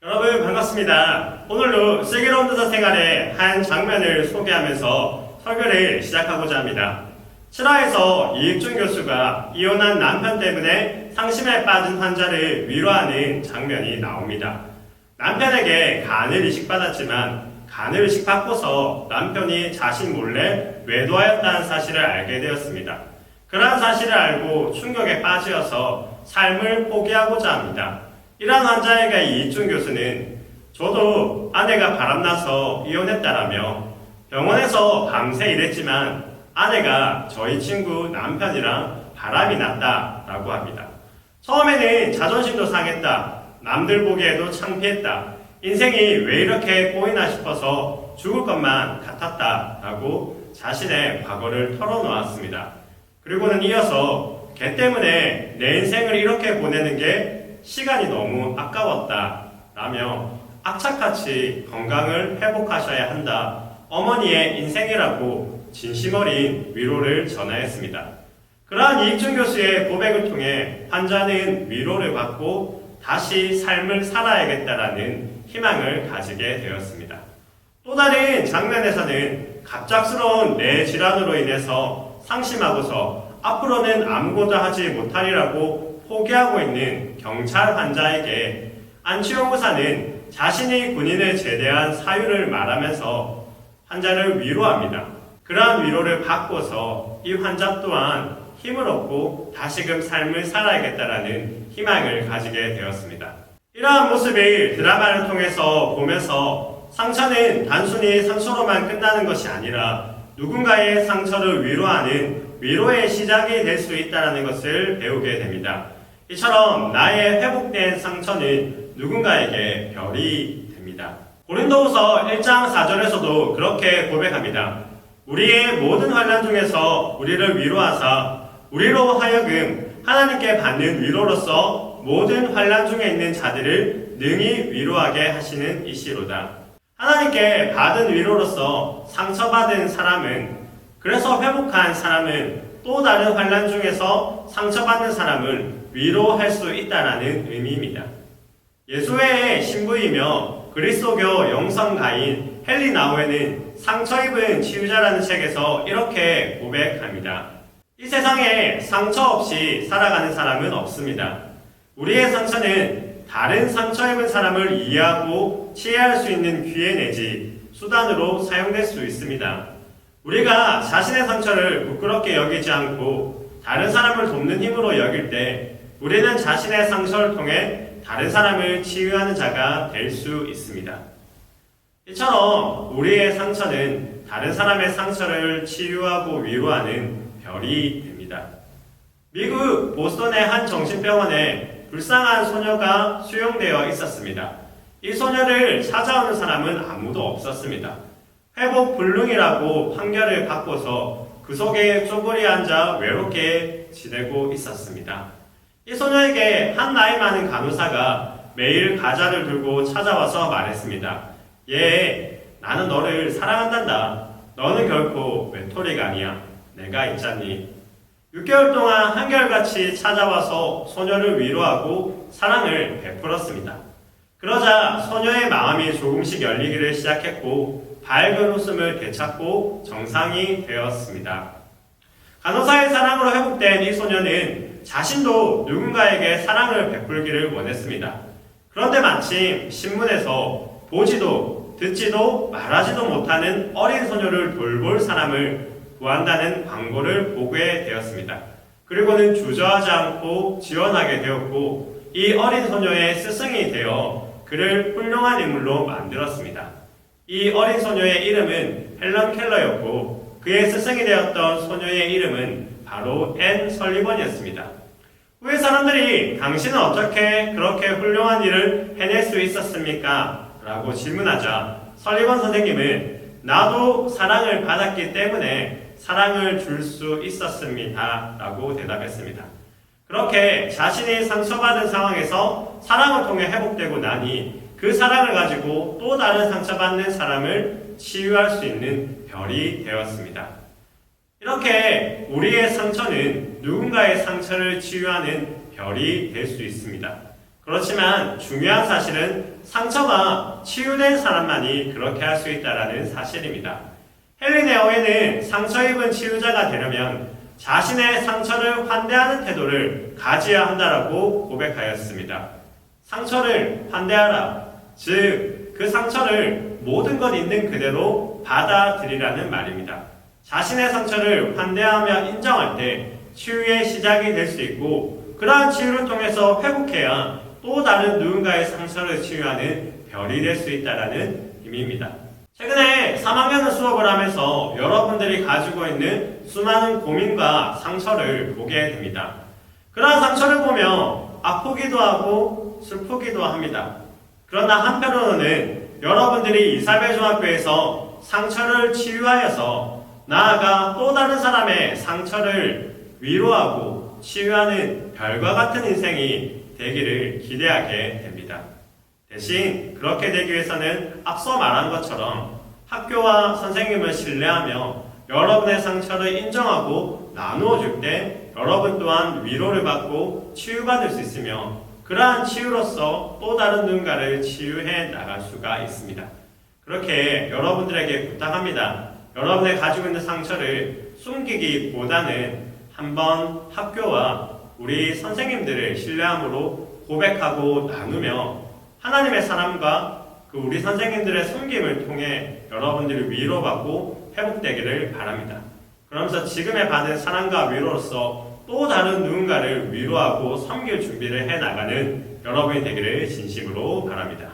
여러분 반갑습니다. 오늘도 슬기로운 의사 생활의 한 장면을 소개하면서 설교를 시작하고자 합니다. 실화에서 이익준 교수가 이혼한 남편 때문에 상심에 빠진 환자를 위로하는 장면이 나옵니다. 남편에게 간을 이식받았지만 간을 이식받고서 남편이 자신 몰래 외도하였다는 사실을 알게 되었습니다. 그러한 사실을 알고 충격에 빠지어서 삶을 포기하고자 합니다. 이러한 환자에게 이익준 교수는 저도 아내가 바람나서 이혼했다라며 병원에서 밤새 일했지만 아내가 저희 친구 남편이랑 바람이 났다라고 합니다. 처음에는 자존심도 상했다. 남들 보기에도 창피했다. 인생이 왜 이렇게 꼬이나 싶어서 죽을 것만 같았다라고 자신의 과거를 털어놓았습니다. 그리고는 이어서 걔 때문에 내 인생을 이렇게 보내는 게 시간이 너무 아까웠다 라며 악착같이 건강을 회복하셔야 한다. 어머니의 인생이라고 진심 어린 위로를 전하였습니다. 그러한 이익준 교수의 고백을 통해 환자는 위로를 받고 다시 삶을 살아야겠다라는 희망을 가지게 되었습니다. 또 다른 장면에서는 갑작스러운 뇌 질환으로 인해서 상심하고서 앞으로는 아무것도 하지 못하리라고 포기하고 있는 경찰 환자에게 안치홍 의사는 자신이 군인을 제대한 사유를 말하면서 환자를 위로합니다. 그러한 위로를 받고서 이 환자 또한 힘을 얻고 다시금 삶을 살아야겠다라는 희망을 가지게 되었습니다. 이러한 모습을 드라마를 통해서 보면서 상처는 단순히 상처로만 끝나는 것이 아니라 누군가의 상처를 위로하는 위로의 시작이 될 수 있다는 것을 배우게 됩니다. 이처럼 나의 회복된 상처는 누군가에게 별이 됩니다. 고린도후서 1장 4절에서도 그렇게 고백합니다. 우리의 모든 환난 중에서 우리를 위로하사 우리로 하여금 하나님께 받는 위로로서 모든 환난 중에 있는 자들을 능히 위로하게 하시는 이시로다. 하나님께 받은 위로로서 상처받은 사람은, 그래서 회복한 사람은 또 다른 환난 중에서 상처받는 사람을 위로할 수 있다는 의미입니다. 예수회의 신부이며 그리스도교 영성가인 헨리 나우에는 상처 입은 치유자라는 책에서 이렇게 고백합니다. 이 세상에 상처 없이 살아가는 사람은 없습니다. 우리의 상처는 다른 상처 입은 사람을 이해하고 치유할 수 있는 기회 내지 수단으로 사용될 수 있습니다. 우리가 자신의 상처를 부끄럽게 여기지 않고 다른 사람을 돕는 힘으로 여길 때 우리는 자신의 상처를 통해 다른 사람을 치유하는 자가 될 수 있습니다. 이처럼 우리의 상처는 다른 사람의 상처를 치유하고 위로하는 별이 됩니다. 미국 보스턴의 한 정신병원에 불쌍한 소녀가 수용되어 있었습니다. 이 소녀를 찾아오는 사람은 아무도 없었습니다. 회복 불능이라고 판결을 받고서 그 속에 쪼그리 앉아 외롭게 지내고 있었습니다. 이 소녀에게 한 나이 많은 간호사가 매일 과자를 들고 찾아와서 말했습니다. 나는 너를 사랑한단다. 너는 결코 외톨이가 아니야. 내가 있잖니. 6개월 동안 한결같이 찾아와서 소녀를 위로하고 사랑을 베풀었습니다. 그러자 소녀의 마음이 조금씩 열리기를 시작했고 밝은 웃음을 되찾고 정상이 되었습니다. 간호사의 사랑으로 회복된 이 소녀는 자신도 누군가에게 사랑을 베풀기를 원했습니다. 그런데 마침 신문에서 보지도 듣지도 말하지도 못하는 어린 소녀를 돌볼 사람을 구한다는 광고를 보게 되었습니다. 그리고는 주저하지 않고 지원하게 되었고 이 어린 소녀의 스승이 되어 그를 훌륭한 인물로 만들었습니다. 이 어린 소녀의 이름은 헬런 켈러였고 그의 스승이 되었던 소녀의 이름은 바로 앤 설리번이었습니다. 후에 사람들이 당신은 어떻게 그렇게 훌륭한 일을 해낼 수 있었습니까? 라고 질문하자 설리번 선생님은 나도 사랑을 받았기 때문에 사랑을 줄 수 있었습니다. 라고 대답했습니다. 그렇게 자신이 상처받은 상황에서 사랑을 통해 회복되고 나니 그 사랑을 가지고 또 다른 상처받는 사람을 치유할 수 있는 별이 되었습니다. 이렇게 우리의 상처는 누군가의 상처를 치유하는 별이 될 수 있습니다. 그렇지만 중요한 사실은 상처가 치유된 사람만이 그렇게 할 수 있다는 사실입니다. 헬린의 어웨는 상처 입은 치유자가 되려면 자신의 상처를 환대하는 태도를 가져야 한다라고 고백하였습니다. 상처를 환대하라. 즉, 그 상처를 모든 것 있는 그대로 받아들이라는 말입니다. 자신의 상처를 환대하며 인정할 때 치유의 시작이 될 수 있고, 그러한 치유를 통해서 회복해야 또 다른 누군가의 상처를 치유하는 별이 될 수 있다는 의미입니다. 최근에 3학년 수업을 하면서 여러분들이 가지고 있는 수많은 고민과 상처를 보게 됩니다. 그러한 상처를 보며 아프기도 하고 슬프기도 합니다. 그러나 한편으로는 여러분들이 이사벨 중학교에서 상처를 치유하여서 나아가 또 다른 사람의 상처를 위로하고 치유하는 별과 같은 인생이 되기를 기대하게 됩니다. 대신 그렇게 되기 위해서는 앞서 말한 것처럼 학교와 선생님을 신뢰하며 여러분의 상처를 인정하고 나누어 줄 때 여러분 또한 위로를 받고 치유받을 수 있으며 그러한 치유로서 또 다른 누군가를 치유해 나갈 수가 있습니다. 그렇게 여러분들에게 부탁합니다. 여러분의 가지고 있는 상처를 숨기기보다는 한번 학교와 우리 선생님들을 신뢰함으로 고백하고 나누며 하나님의 사람과 그 우리 선생님들의 섬김을 통해 여러분들이 위로받고 회복되기를 바랍니다. 그러면서 지금의 받은 사랑과 위로로서 또 다른 누군가를 위로하고 섬길 준비를 해나가는 여러분이 되기를 진심으로 바랍니다.